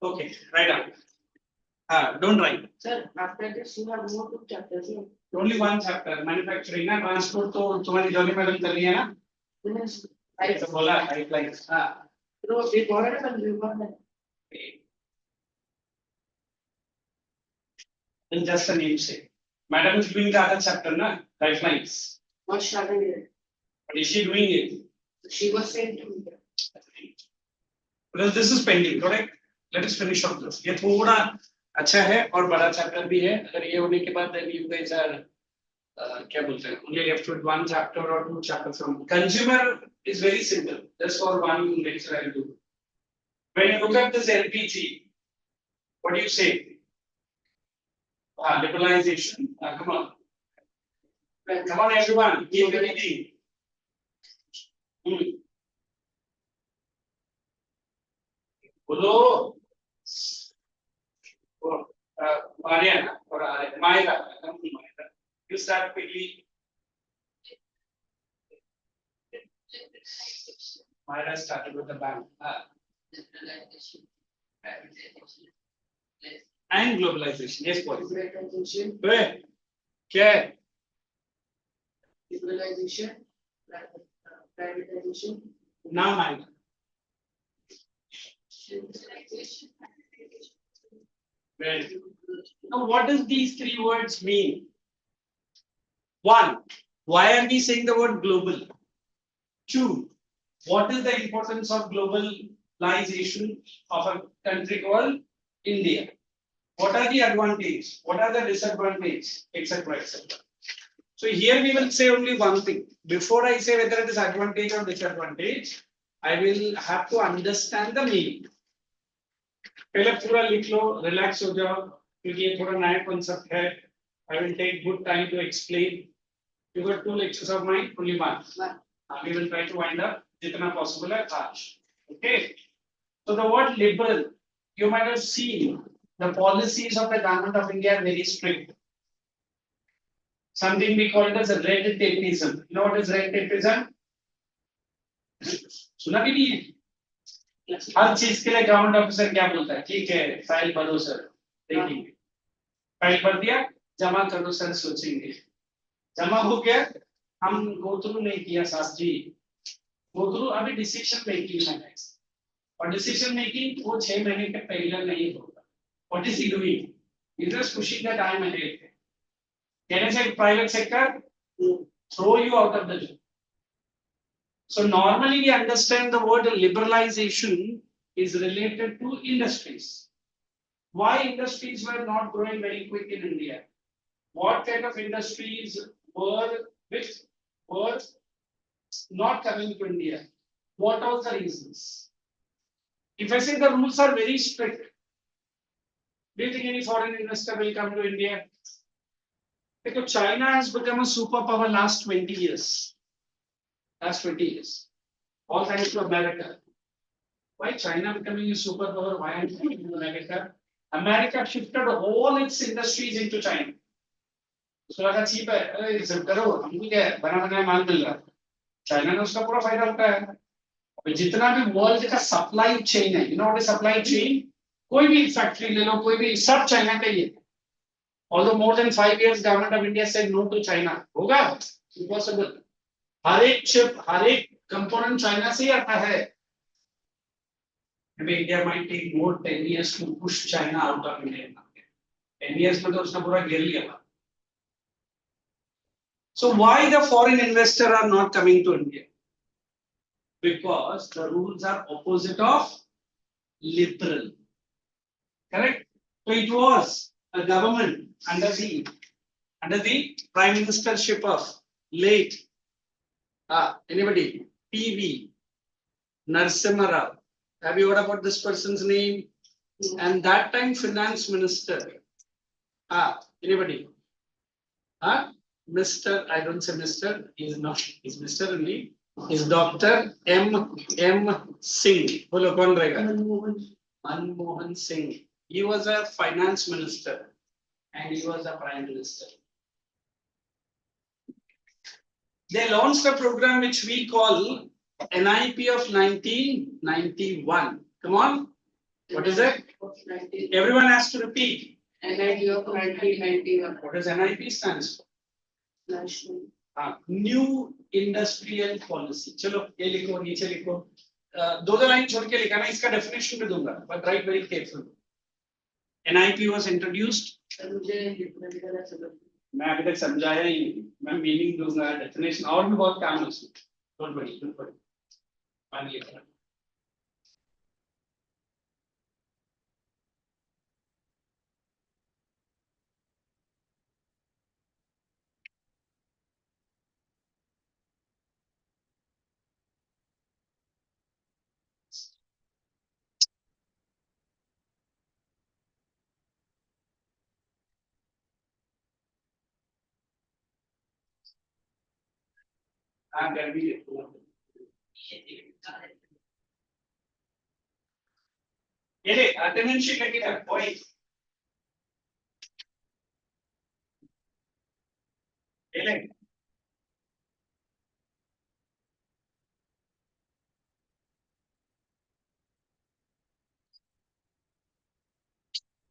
Okay, write down. Don't write. Sir, after this you have more two chapters. Only one chapter. Manufacturing ना transport तो तुम्हारी jolly madam कर लिया ना? Yes. ऐसा बोला pipelines. हाँ. No, we borrowed from you. Then just a name say. Madam is doing the other chapter na pipelines. What started it? But is she doing it? She was sent to me. Because this is pending, correct? Let us finish off this. ये थोड़ा अच्छा है और बड़ा chapter भी है. अगर ये होने के बाद then you guys are क्या बोलते हैं? Only left with one chapter or two chapters from consumer is very simple. Just for one lecture I will do. When you look at this LPG, what do you say? Liberalization. Come on. Come on, everyone. Give anything. Bolo. Mariana or Myra. You start quickly. Myra started with the bank. And globalization. Yes, please. Where? Care. Liberalization, privatization. Now, Myra. Very good. Now, what does these three words mean? One, why are we saying the word global? Two, what is the importance of globalization of a country called India? What are the advantages? What are the disadvantages? Etc. etc. So here we will say only one thing. Before I say whether it is advantage or disadvantage, I will have to understand the meaning. पहले पूरा लिख लो, relax हो जाओ, क्योंकि ये थोड़ा नया concept है. I will take good time to explain. You got 2 lectures of mine, only one. We will try to wind up जितना possible है आज. Okay. So the word liberal, you might have seen the policies of the government of India are very strict. Something we call it as a red tapeism. You know what is red tapeism? सुना भी नहीं है. हर चीज के लिए government officer क्या बोलता है? ठीक है, फाइल भरो सर, देखेंगे. फाइल भर दिया, जमा करो सर, सोचेंगे. जमा हो गया, हम गो थ्रू नहीं किया साहब जी. गो थ्रू अभी डिसीजन मेकिंग है. और डिसीजन मेकिंग वो 6 महीने के पहले नहीं होगा. What is he doing? He is just pushing the time ahead. Can I say private sector? Throw you out of the job. So normally we understand the word liberalization is related to industries. Why industries were not growing very quick in India? What kind of industries were not coming to India? What are the reasons? If I say the rules are very strict, do you think any foreign investor will come to India? Because China has become a superpower last 20 years. Last 20 years. All thanks to America. Why China becoming a superpower? Why America? America shifted all its industries into China. So लगा cheap है, अरे सब करो, हमको क्या है, बना बनाया माल मिल रहा है. China ने उसका पूरा फायदा उठाया है. अब जितना भी वर्ल्ड का सप्लाई चेन है, you know what is supply chain? कोई भी फैक्ट्री ले लो, कोई भी, सब चाइना का ही है. Although more than 5 years, government of India said no to China. होगा? Impossible. हर एक चिप, हर एक कंपोनेंट चाइना से ही आता है. Maybe India might take more 10 years to push China out of Indian market. 10 years में तो उसने पूरा घेर लिया था. So why the foreign investors are not coming to India? Because the rules are opposite of liberal. Correct? So it was a government under the prime ministership of late anybody? PV Narasimha Rao. Have you heard about this person's name? And that time finance minister. Anybody? Mr. I don't say Mr. He's not. He's Mr. only. He's Dr. M. Singh. Bolo kaun rahega? Manmohan Singh. He was a finance minister. and he was the Prime Minister. They launched a program which we call NIP of 1991. Come on, what is it? Everyone has to repeat. NIP of 1991. What does NIP stands for? National. New Industrial Policy. चलो ये लिखो नीचे लिखो दो line छोड़ के लिखा ना इसका डेफिनेशन भी दूंगा but write very carefully. NIP was introduced. मैं अभी तक समझाया ही नहीं मैं मीनिंग दूंगा डेफिनेशन और भी बहुत काम है उसमें don't worry पानी लिखना हाँ कर भी ये ले अटेंडेंस शीट लेके रख बॉय ये ले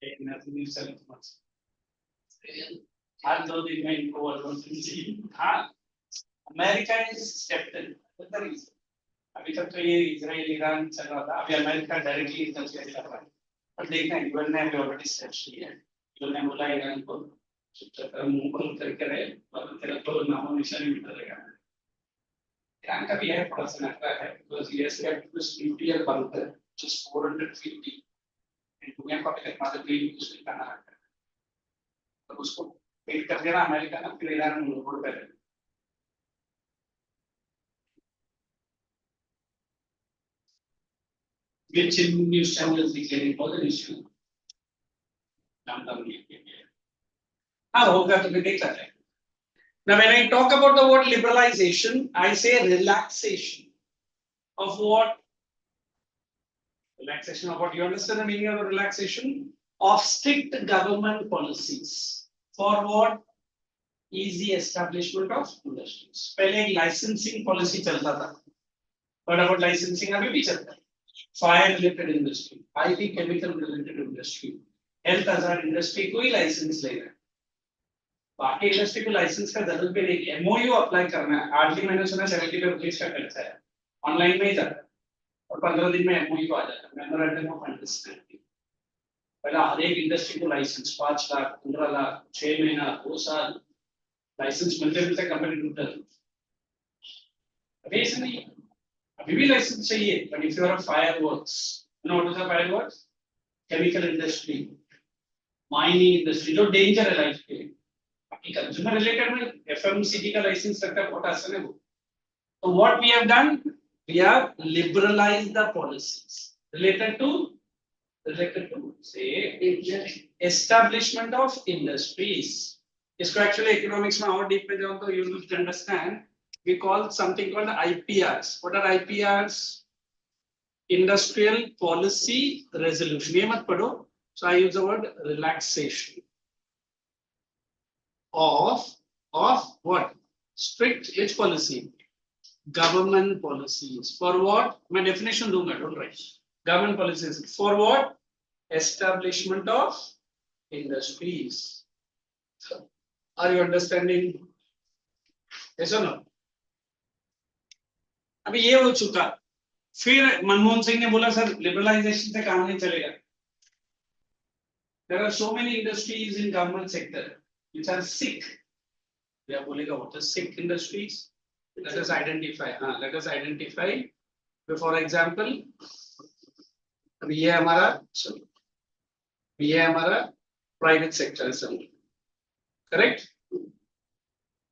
एक नर्सिंग सर्विस मत हर दो दिन में इनको वर्क हाँ America is stepped in what the reason अभी तक तो ये इजराइल ईरान चल रहा था अभी अमेरिका डायरेक्टली इंटरफेयर कर रहा है पर देखना है यूएन ने ऑलरेडी स्टेप्स लिए हैं यूएन ने बोला ईरान को चुपचाप मुंह बंद करके रहे और तेरा तो नामो निशान ही मिटेगा ईरान का भी है थोड़ा सा नखरा है बिकॉज़ यूएस का कुछ न्यूक्लियर बंकर जस्ट 450 एंड दुनिया को अभी तक मात्र 3 कुछ नहीं करना है तो उसको पेट कर देना अमेरिका ना फिर ईरान मुंह बोल कर which news channel is declaring for the issue नाम नाम नहीं हाँ होगा तो मैं देख सकता है now when I talk about the word liberalization I say relaxation of what you understand the meaning of relaxation of strict government policies for what easy establishment of industries पहले एक licensing policy चलता था but about licensing अभी भी चलता है fire related industry, IT chemical related industry, health hazard industry कोई licence लेगा बाकी इंडस्ट्री को लाइसेंस का जरूरत भी नहीं एमओयू अप्लाई करना है हार्डली मैंने सुना 70 रुपीस का खर्चा है ऑनलाइन में ही जाता है और 15 दिन में एमओयू आ जाता है मेमोरेंडम ऑफ अंडरस्टैंडिंग पहले हर एक इंडस्ट्री को लाइसेंस 5 लाख 15 लाख 6 महीना 2 साल लाइसेंस मिलते कंपनी टूटता है अभी ऐसा नहीं है अभी भी लाइसेंस चाहिए but if you are a fireworks you know what is a fireworks chemical industry mining industry जो danger है लाइफ के लिए बाकी कंज्यूमर रिलेटेड में एफएमसीजी का लाइसेंस रखना बहुत आसान है वो तो what we have done we have liberalized the policies related to say establishment of industries इसको actually economics में और deep में जाओ तो you need to understand we call something called IPRs. What are IPRs? Industrial Policy Resolution. ये मत पढ़ो. So I use the word relaxation of what? Strict which policy? Government policies. For what? My definition दूंगा. Don't write. Government policies. For what? Establishment of industries. So, are you understanding? Yes or no? अभी ये हो चुका फिर मनमोहन सिंह ने बोला sir liberalisation से काम नहीं चलेगा there are so many industries in government sector which are sick या बोलेगा what is sick industries let us identify for example अभी ये हमारा प्राइवेट सेक्टर है सब करेक्ट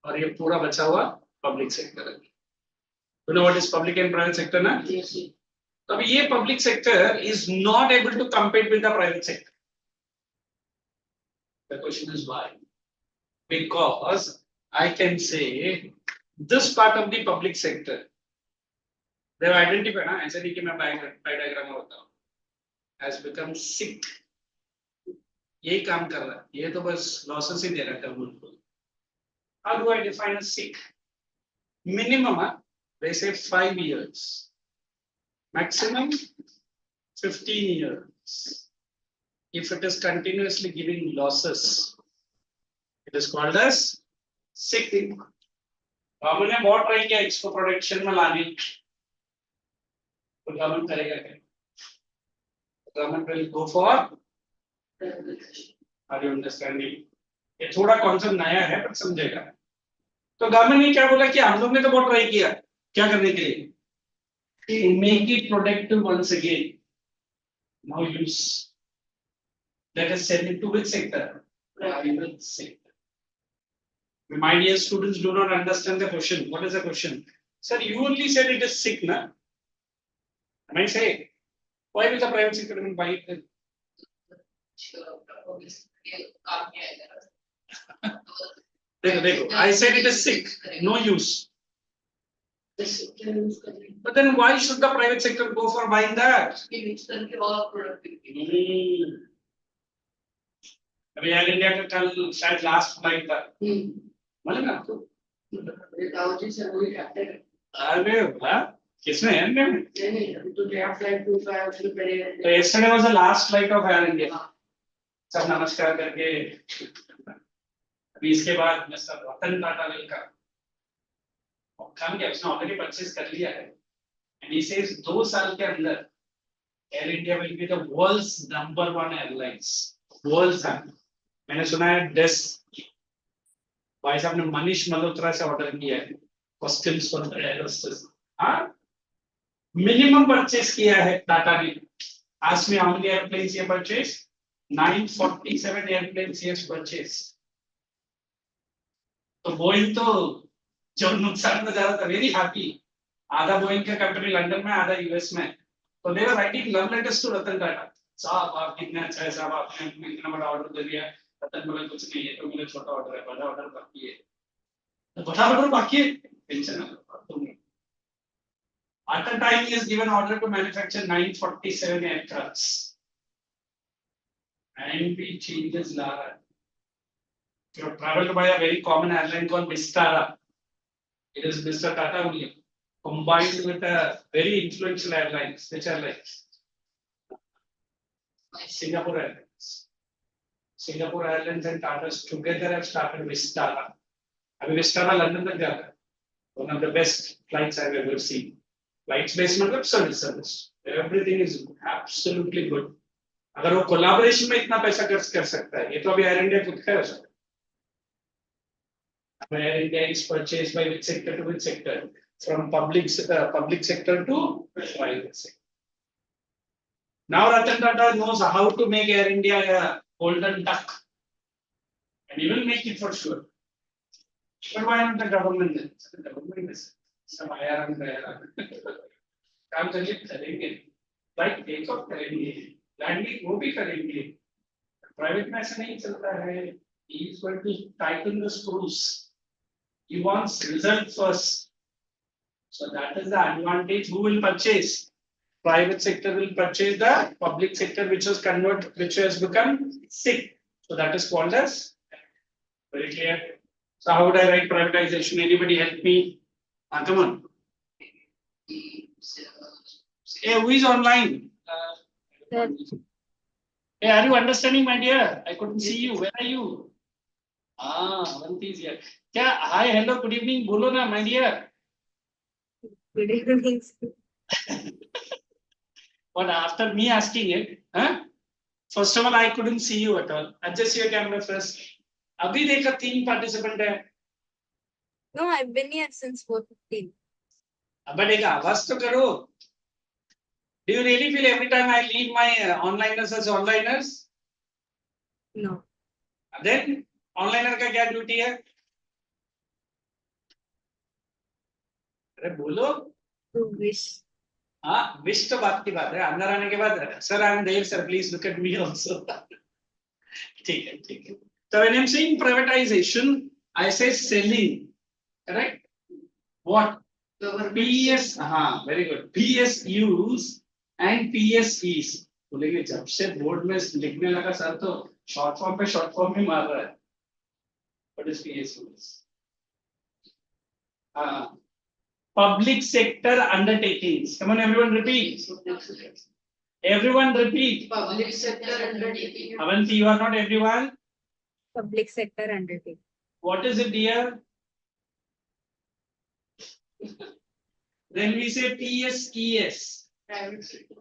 और ये पूरा बचा हुआ पब्लिक सेक्टर है You know what is public and private sector ना? Yes. तो अभी ये public sector is not able to compete with the private sector. The question is why? Because I can say this part of the public sector they have identified ना ऐसे नहीं कि मैं diagram में बताऊँ has become sick यही काम कर रहा है, ये तो बस लॉसेस ही दे रहा है गवर्नमेंट को. How do I define a sick? Minimum, they say 5 years. Maximum 15 years. If it is continuously giving losses, it is called as sick. Government ने बहुत ट्राई किया इसको प्रोडक्शन में लाने, तो गवर्नमेंट करेगा क्या? Government will go for, are you understanding? ये थोड़ा कॉन्सेप्ट नया है पर समझेगा. तो गवर्नमेंट ने क्या बोला कि हम लोग ने तो बहुत ट्राई किया, क्या करने के लिए? To make it productive once again. Now use. Let us send it to which sector? Private sector. My dear students do not understand the question. What is the question? Sir, you only said it is sick, na? And I say, why will the private sector buy it? देखो, I said it is sick, no use. But then why should the private sector go for buying that? अभी air India का कल शायद last flight था, मालूम है आपको? अरे वाह, किसमें? एयर इंडिया में? तो yesterday was the last flight of Air India. सब नमस्कार करके, अभी इसके बाद मिस्टर रतन टाटा वेलकम. काम किया, उसने ऑलरेडी परचेज कर लिया है. एंड ही सेज 2 साल के अंदर Air India will be the world's number 1 airlines. World's है. मैंने सुना है 10 भाई साहब ने मनीष मल्होत्रा से ऑर्डर किया है कॉस्ट्यूम्स फॉर एयरोस्टेस. हाँ, मिनिमम परचेज किया है टाटा ने. आज में हाउ मेनी एयरप्लेन्स ये परचेज? 947 एयरप्लेन्स ये परचेज. तो बोइंग तो जो नुकसान में ज्यादा था, वेरी हैप्पी. आधा बोइंग का कंपनी लंदन में, आधा यूएस में. तो they were writing love letters to Ratan Tata. साहब आप कितने अच्छा है, साहब आपने हमें इतना बड़ा ऑर्डर दे दिया. रतन बोला कुछ नहीं है, तो मेरा छोटा ऑर्डर है, बड़ा ऑर्डर बाकी है. तो बड़ा ऑर्डर बाकी है, टेंशन है. At a time he is given order to manufacture 947 aircrafts. And we changes la raha hai. You have traveled by a very common airline called Vistara. It is Mr. Tata only, combined with a very influential airlines. Which airlines? Singapore Airlines. Singapore Airlines and Tata together have started Vistara. Abhi Vistara London tak jata hai. One of the best flights I have ever seen. Flights based मतलब service. Everything is absolutely good. अगर वो collaboration में इतना पैसा खर्च कर सकता है, ये तो अभी एयर इंडिया खुद का है. Where India is purchased by which sector to which sector? From public sector to private sector. Now Ratan Tata knows how to make Air India a golden duck, and he will make it for sure. But why not the government? The government is some IR काम करेंगे, flight take off करेंगे, landing वो भी करेंगे. Private में ऐसा नहीं चलता है. He is going to tighten the screws. He wants result first. So that is the advantage. Who will purchase? Private sector will purchase the public sector, which has become sick. So that is called as, very clear. So how would I write privatization? Anybody help me? Come on. Hey, who is online? Hey, are you understanding, my dear? I couldn't see you. Where are you? Avanti is here. क्या hi hello good evening बोलो ना my dear. Good evening. But after me asking it, huh? First of all, I couldn't see you at all. Adjust your camera first. अभी देखा 3 participant है. No, I've been here since 4:15. अब एक आवाज तो करो. Do you really feel every time I leave my onliners as onliners? No. Then onliner का क्या ड्यूटी है? अरे बोलो. To wish. हाँ, विश तो बात की बात है. अंदर आने के बाद sir I am there sir please look at me also. ठीक है. So when I'm saying privatization, I say selling. Correct? What? PS, हाँ, very good. PSUs and PSEs. बोलेंगे जब से बोर्ड में लिखने लगा सर तो शॉर्ट फॉर्म में मार रहा है. What is PSUs? Public sector undertakings. Come on, everyone repeat. Everyone repeat. Public sector undertaking. Avanti, you are not everyone. Public sector undertaking. What is it, dear? Then we say PSES. Private sector.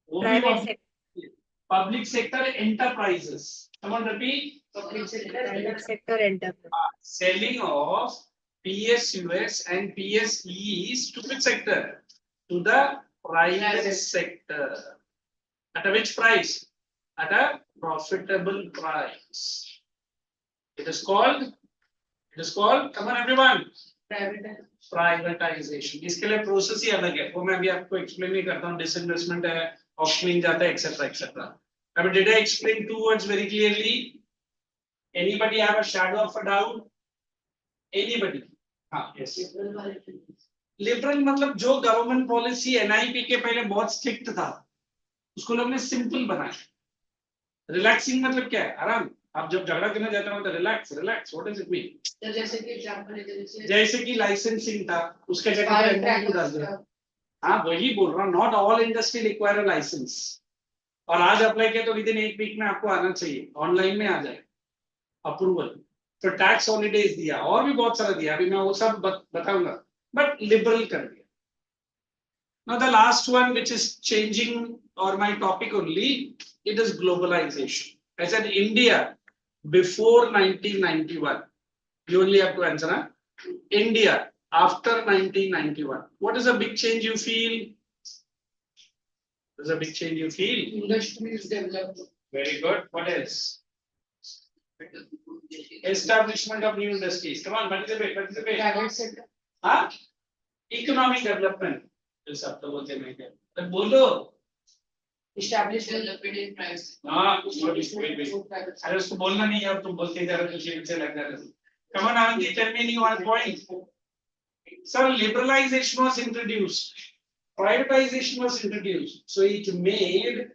Private sector. Public sector enterprises. Come on, repeat. Public sector. Private sector enterprise. Selling of PSUs and PSEs to which sector? To the private Private. sector. At a which price? At a profitable price. It is called. Come on, everyone. Private. Privatisation. इसके लिए process ही अलग है, वो मैं अभी आपको explain नहीं करता हूँ. डिसइन्वेस्टमेंट है, ऑक्शनिंग जाता है, एक्सेट्रा एक्सेट्रा. अभी did I explain two words very clearly? Anybody have a shadow of a doubt? Anybody? हाँ, यस. लिबरल मतलब जो गवर्नमेंट पॉलिसी एनआईपी के पहले बहुत स्ट्रिक्ट था, उसको लोग ने सिंपल बनाया. रिलैक्सिंग मतलब क्या है? आराम. आप जब झगड़ा करने जाते हो तो relax relax. What does it mean? जैसे कि एग्जांपल जैसे कि लाइसेंसिंग था, उसके जगह पे MOU डाल दिया. हाँ, वही बोल रहा हूँ. Not all industry require a licence. और आज अप्लाई किया तो विद इन 1 वीक में आपको आना चाहिए, ऑनलाइन में आ जाए अप्रूवल. तो टैक्स हॉलीडेज दिया और भी बहुत सारा दिया, अभी मैं वो सब बताऊंगा, बट लिबरल कर दिया. Now the last one which is changing or my topic only, it is globalization. I said India before 1991. You only have to answer. Huh? India after 1991. What is a big change you feel? What is a big change you feel? industry is developed. Very good. What else? Establishment of new industries. Come on, participate. Private sector. Huh? Economic development. इस हफ्ते बोलते नहीं क्या? तो बोलो. Established development in private sector. हाँ, अरे उसको बोलना नहीं है, अब तुम बोलते जा रहे हो, तुझे इनसे लग रहा है. Come on, Anandi, tell me any one point. Sir, liberalization was introduced. Privatization was introduced. So it made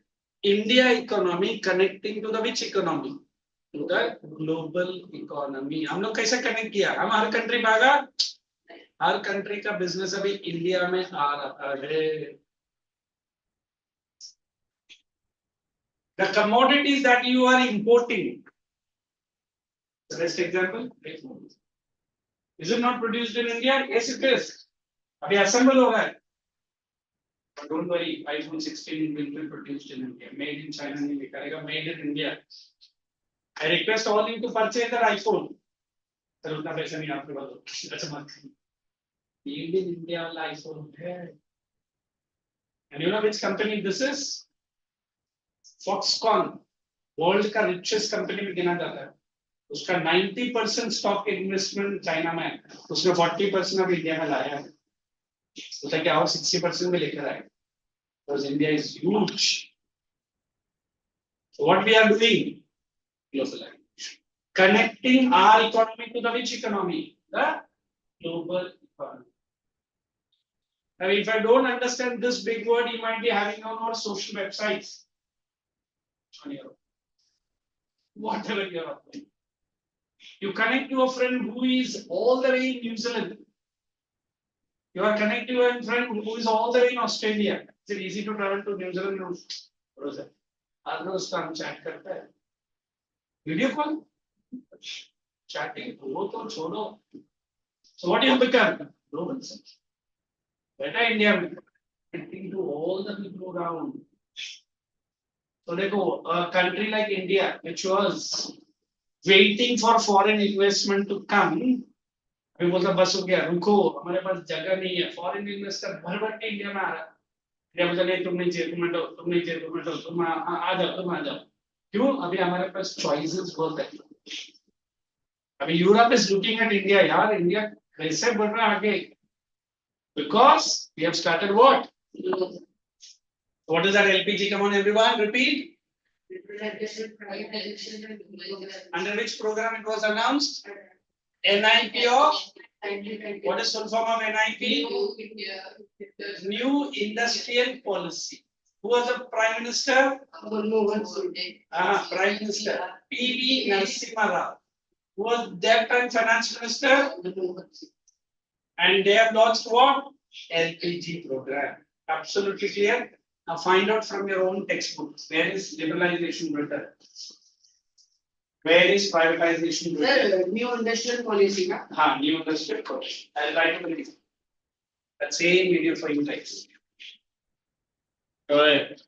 India economy connecting to the which economy? To the global economy. हम लोग कैसे कनेक्ट किया? हम हर कंट्री भागा, हर country का business अभी India में आ रहा है. The commodities that you are importing. The best example. Is it not produced in India? Yes, it is. अभी assemble हो रहा है. But don't worry, iPhone 16 will be produced in India. Made in China नहीं लिखा, made in India. I request all you to purchase that iPhone. Sir उतना पैसा नहीं आपके पास. ऐसा मत. Made in India वाला iPhone है. And you know which company this is? Foxconn. World का richest company में गिना जाता है. उसका 90% स्टॉक इन्वेस्टमेंट चाइना में है, उसने 40% अब इंडिया में लाया है. सोचा कि और 60% में लेकर आए. Because India is huge. So what we are doing? Globalization. Connecting our economy to the which economy? The global economy. Now, if I don't understand this big word, you might be having on our social websites. On your own. Whatever you are doing. You connect to a friend who is all the way in New Zealand. You are connected to a friend who is all the way in Australia. Is it easy to travel to New Zealand? What is that? Others come chat करता है. Video call? Chatting. वो तो छोड़ो. So what do you become? Global citizen. Better India में connecting to all the people around. So देखो, a country like India, which was waiting for foreign investment to come, अभी बोलता बस हो गया, रुको, हमारे पास जगह नहीं है, फॉरेन इन्वेस्टर भर भर के इंडिया में आ रहा है. इंडिया बोलता नहीं, तुम नहीं चाहिए, तुम हटो, तुम नहीं चाहिए, तुम हटो, तुम आ जाओ, तुम आ जाओ. क्यों? अभी हमारे पास चॉइसेस बहुत है. अभी Europe is looking at India. यार इंडिया कैसे बढ़ रहा है आगे? Because we have started what? What is that LPG? Come on everyone, repeat. Under which program it was announced? NIP of what is full form of NIP? New Industrial Policy. Who was the Prime Minister? Manmohan Singh. Prime Minister. P.V. Narasimha Rao. Who was that time Finance Minister? Manmohan Singh. And they have launched what? LPG program. Absolutely clear. Now find out from your own textbook. Where is liberalization better? Where is privatization better? Sir, new industrial policy, na? New industrial policy. I'll write it in the same video for you guys. Correct.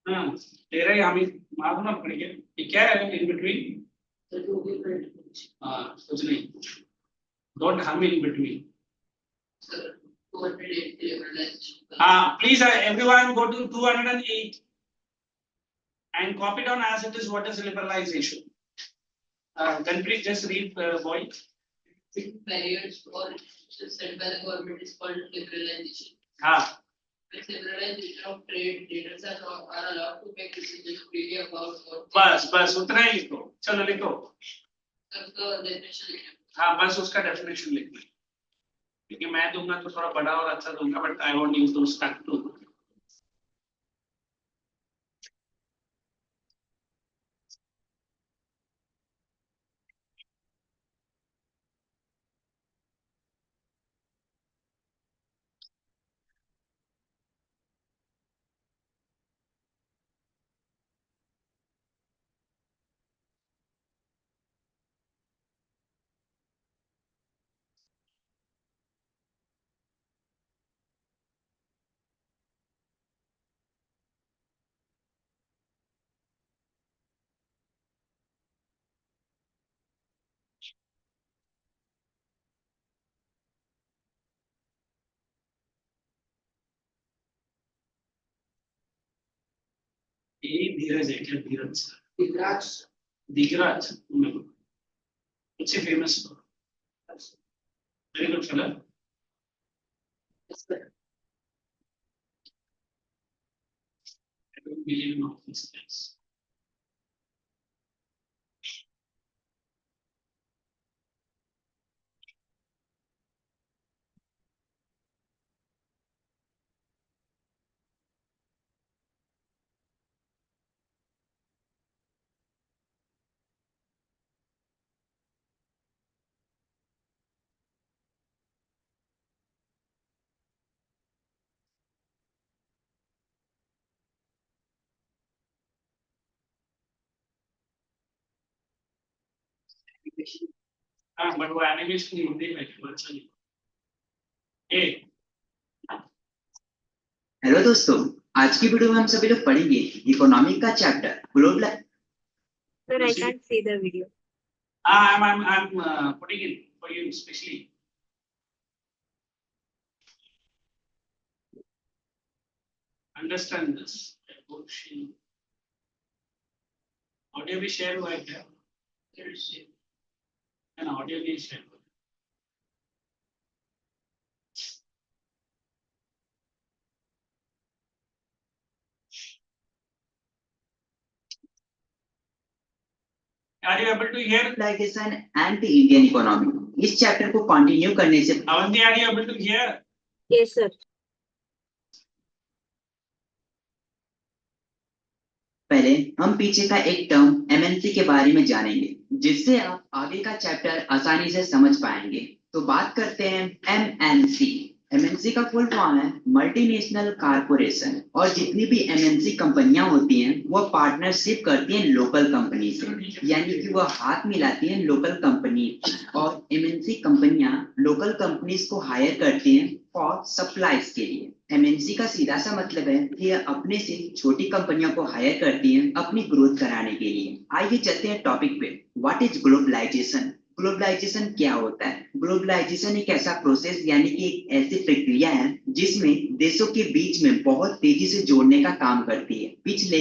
तेरा ही हमें मालूम ना पड़ेगा ये क्या है in between? The two different policy. कुछ नहीं. Don't hum in between. Sir, 208 liberalization. Please everyone go to 208 and copy down as it is what is liberalization. Then please just read boy. Barriers for set by the government is called liberalization. With liberalization of trade, traders are allowed to make decisions freely about what बस उतना ही लिखो. चलो लिखो. the definition is. बस उसका definition लिखना. क्योंकि मैं दूंगा तो थोड़ा बड़ा और अच्छा दूंगा, but I want you to start to. ये धीरज है क्या धीरज? Digraj It's a famous story. Very good fellow. I don't believe in all these things. But वो animation नहीं होती है अच्छा नहीं. हेलो दोस्तों, आज की वीडियो में हम सभी लोग पढ़ेंगे इकोनॉमिक का chapter global. Sir, I can't see the video. I'm putting it for you especially. Understand this. Audio भी share हुआ है क्या? And audio भी share हुआ. Are you able to hear? Globalization and the Indian economy. इस chapter को continue करने से Avanti, are you able to hear? Yes, sir. पहले हम पीछे का एक टर्म एमएनसी के बारे में जानेंगे, जिससे आप आगे का चैप्टर आसानी से समझ पाएंगे. तो बात करते हैं एमएनसी. एमएनसी का फुल फॉर्म है मल्टीनेशनल कारपोरेशन. और जितनी भी एमएनसी कंपनियां होती हैं वो पार्टनरशिप करती हैं लोकल कंपनी से, यानी कि वो हाथ मिलाती हैं लोकल कंपनी. और एमएनसी कंपनियां लोकल कंपनीज को हायर करती हैं फॉर सप्लाईज के लिए. एमएनसी का सीधा सा मतलब है कि यह अपने से छोटी कंपनियों को हायर करती हैं अपनी ग्रोथ कराने के लिए. आइए चलते हैं टॉपिक पे. What is globalisation? ग्लोबलाइजेशन क्या होता है? ग्लोबलाइजेशन एक ऐसा प्रोसेस यानी कि एक ऐसी प्रक्रिया है जिसमें देशों के बीच में बहुत तेजी से जोड़ने का काम करती है. पिछले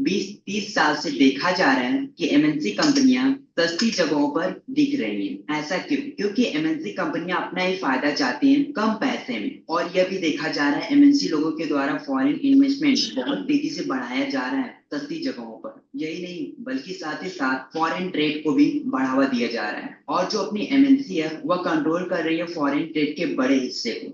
20-30 साल से देखा जा रहा है कि एमएनसी कंपनियां सस्ती जगहों पर दिख रही हैं. ऐसा क्यों? क्योंकि एमएनसी कंपनियां अपना ही फायदा चाहती हैं कम पैसे में. और यह भी देखा जा रहा है एमएनसी लोगों के द्वारा फॉरेन इन्वेस्टमेंट बहुत तेजी से बढ़ाया जा रहा है सस्ती जगहों पर. यही नहीं बल्कि साथ ही साथ फॉरेन ट्रेड को भी बढ़ावा दिया जा रहा है. और जो अपनी एमएनसी है वह कंट्रोल कर रही है फॉरेन ट्रेड के बड़े हिस्से को,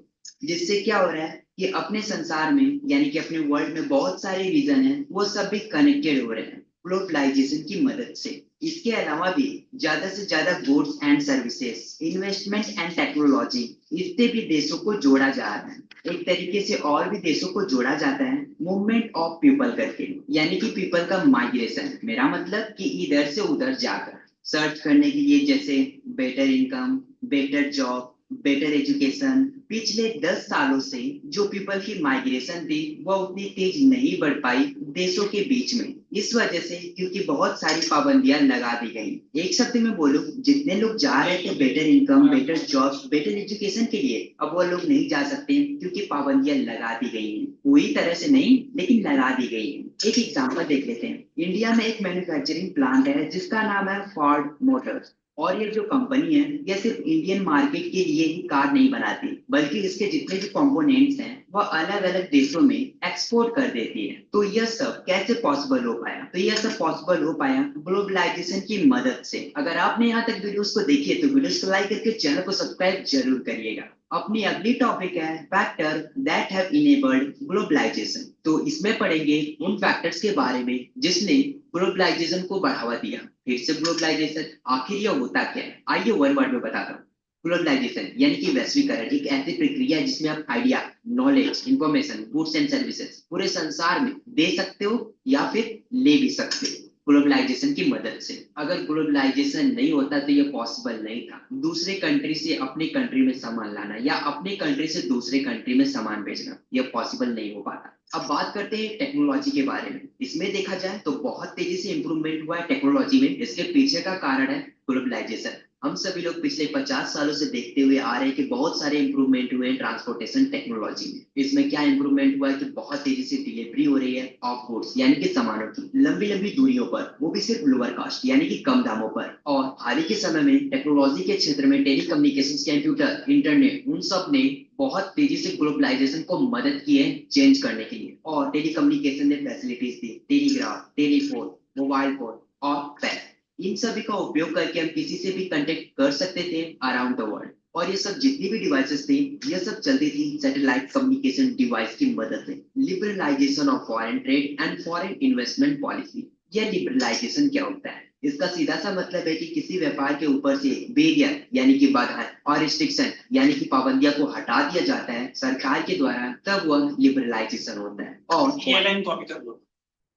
जिससे क्या हो रहा है कि अपने संसार में यानी कि अपने वर्ल्ड में बहुत सारे रीजन हैं, वो सब भी कनेक्टेड हो रहे हैं ग्लोबलाइजेशन की मदद से। इसके अलावा भी ज्यादा से ज्यादा goods and services, investment and technology, इससे भी देशों को जोड़ा जा रहा है। एक तरीके से और भी देशों को जोड़ा जाता है मूवमेंट ऑफ पीपल करके, यानी कि पीपल का माइग्रेशन। मेरा मतलब कि इधर से उधर जाकर सर्च करने के लिए, जैसे better income, better job, better education. पिछले 10 सालों से जो पीपल की माइग्रेशन थी वह उतनी तेज नहीं बढ़ पाई देशों के बीच में, इस वजह से क्योंकि बहुत सारी पाबंदियां लगा दी गई। एक शब्द में बोलूं, जितने लोग जा रहे थे better income, better job, better education के लिए, अब वो लोग नहीं जा सकते क्योंकि पाबंदियां लगा दी गई हैं। पूरी तरह से नहीं, लेकिन लगा दी गई है। एक एग्जाम्पल देख लेते हैं। इंडिया में एक मैन्युफैक्चरिंग प्लांट है जिसका नाम है फोर्ड मोटर्स, और ये जो कंपनी है ये सिर्फ इंडियन मार्केट के लिए ही कार नहीं बनाती, बल्कि इसके जितने भी कंपोनेंट्स हैं वह अलग अलग देशों में एक्सपोर्ट कर देती है। तो यह सब कैसे पॉसिबल हो पाया? तो यह सब पॉसिबल हो पाया ग्लोबलाइजेशन की मदद से। अगर आपने यहाँ तक वीडियोस को देखी है तो वीडियोस को लाइक करके चैनल को सब्सक्राइब जरूर करिएगा। अपनी अगली टॉपिक है factor that have enabled globalization. तो इसमें पढ़ेंगे उन फैक्टर्स के बारे में जिसने ग्लोबलाइजेशन को बढ़ावा दिया। फिर से ग्लोबलाइजेशन आखिर यह होता क्या है, आइए वन वर्ड में बताता हूँ। ग्लोबलाइजेशन यानी कि वैश्वीकरण एक ऐसी प्रक्रिया है जिसमें आप idea, knowledge, information, goods and services पूरे संसार में दे सकते हो या फिर ले भी सकते हो ग्लोबलाइजेशन की मदद से। अगर ग्लोबलाइजेशन नहीं होता तो ये पॉसिबल नहीं था। दूसरे कंट्री से अपने कंट्री में सामान लाना या अपने कंट्री से दूसरे कंट्री में सामान भेजना, ये पॉसिबल नहीं हो पाता। अब बात करते हैं टेक्नोलॉजी के बारे में। इसमें देखा जाए तो बहुत तेजी से इंप्रूवमेंट हुआ है टेक्नोलॉजी में। इसके पीछे का कारण है ग्लोबलाइजेशन। हम सभी लोग पिछले 50 सालों से देखते हुए आ रहे हैं कि बहुत सारे इंप्रूवमेंट हुए हैं ट्रांसपोर्टेशन टेक्नोलॉजी में। इसमें क्या इंप्रूवमेंट हुआ है कि बहुत तेजी से डिलीवरी हो रही है ऑफ गुड्स यानी कि सामानों की, लंबी लंबी दूरियों पर, वो भी सिर्फ लोअर कास्ट यानी कि कम दामों पर। और हाल ही के समय में टेक्नोलॉजी के क्षेत्र में टेलीकम्युनिकेशन, कंप्यूटर, इंटरनेट, उन सब ने बहुत तेजी से ग्लोबलाइजेशन को मदद की है चेंज करने के लिए। और टेलीकम्युनिकेशन ने फैसिलिटीज दी, टेलीग्राफ, टेलीफोन, मोबाइल फोन और फैक्स, इन सभी का उपयोग करके हम किसी से भी कांटेक्ट कर सकते थे अराउंड द वर्ल्ड। और ये सब जितनी भी डिवाइसेस थी ये सब चलती थी सैटेलाइट कम्युनिकेशन डिवाइस की मदद से। Liberalization of foreign trade and foreign investment policy. यह लिबरलाइजेशन क्या होता है? इसका सीधा सा मतलब है कि किसी व्यापार के ऊपर से बैरियर यानी कि बाधा और रिस्ट्रिक्शन यानी कि पाबंदियां को हटा दिया जाता है सरकार के द्वारा, तब वह लिबरलाइजेशन होता है। और ये लाइन कॉपी कर लो।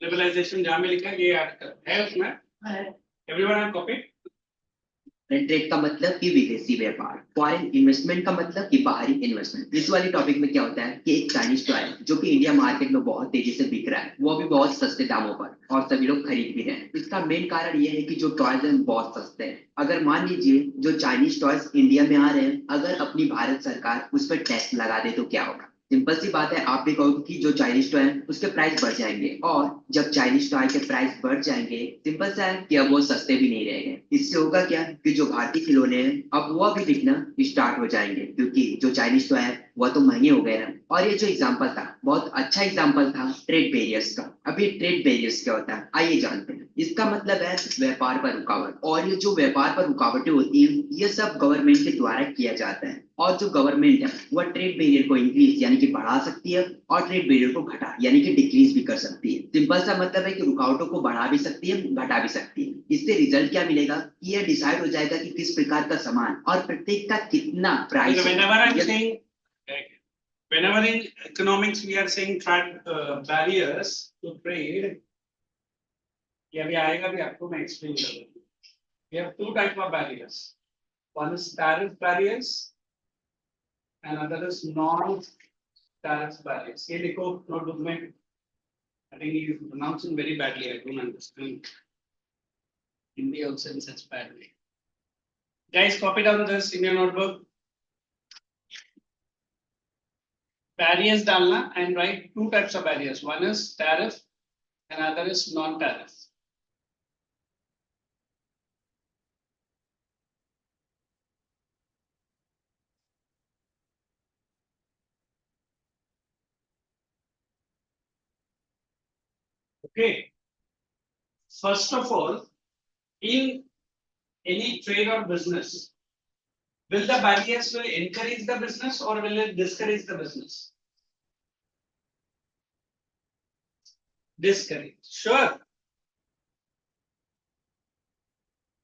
लिबरलाइजेशन जहां में लिखा है ये आर्टिकल है उसमें, एवरीवन हैव कॉपी। ट्रेड का मतलब कि विदेशी व्यापार, फॉरेन इन्वेस्टमेंट का मतलब कि बाहरी इन्वेस्टमेंट। इस वाली टॉपिक में क्या होता है कि एक चाइनीज टॉय जो कि इंडिया मार्केट में बहुत तेजी से बिक रहा है, वो भी बहुत सस्ते दामों पर, और सभी लोग खरीद भी रहे हैं। इसका मेन कारण ये है कि जो टॉयज हैं बहुत सस्ते हैं। अगर मान लीजिए जो चाइनीज टॉयज इंडिया में आ रहे हैं, अगर अपनी भारत सरकार उस पर टैक्स लगा दे तो क्या होगा? सिंपल सी बात है, आप भी कहोगे कि जो चाइनीज टॉय है उसके प्राइस बढ़ जाएंगे, और जब चाइनीज टॉय के प्राइस बढ़ जाएंगे, सिंपल सा है कि अब वो सस्ते भी नहीं रहेंगे। इससे होगा क्या कि जो भारतीय खिलौने हैं अब वो भी बिकना स्टार्ट हो जाएंगे, क्योंकि जो चाइनीज टॉय है वह तो महंगे हो गए ना। और ये जो एग्जाम्पल था बहुत अच्छा एग्जाम्पल था ट्रेड बैरियर्स का। अभी ट्रेड बैरियर्स क्या होता है आइए जानते हैं। इसका मतलब है व्यापार पर रुकावट, और ये जो व्यापार पर रुकावटें होती है ये सब गवर्नमेंट के द्वारा किया जाता है। और जो गवर्नमेंट है वह ट्रेड बैरियर को इंक्रीज यानी कि बढ़ा सकती है, और ट्रेड बैरियर को घटा यानी कि डिक्रीज भी कर सकती है। सिंपल सा मतलब है कि रुकावटों को बढ़ा भी सकती है, घटा भी सकती है। इससे रिजल्ट क्या मिलेगा कि यह डिसाइड हो जाएगा कि किस प्रकार का सामान और प्रत्येक का कितना प्राइस है। Whenever in economics we are saying barriers to trade, ये भी आएगा भी आपको मैं explain करूँगा। We have two type of barriers. One is tariff barriers, and other is non-tariff barriers. ये लिखो notebook में। I think you pronouncing very badly. I don't understand Hindi also in such bad way. Guys, copy down this in your notebook. Barriers डालना and write two types of barriers. One is tariff and other is non-tariff. Okay. First of all, in any trade or business, will the barriers will encourage the business or will it discourage the business? discourage. Sure.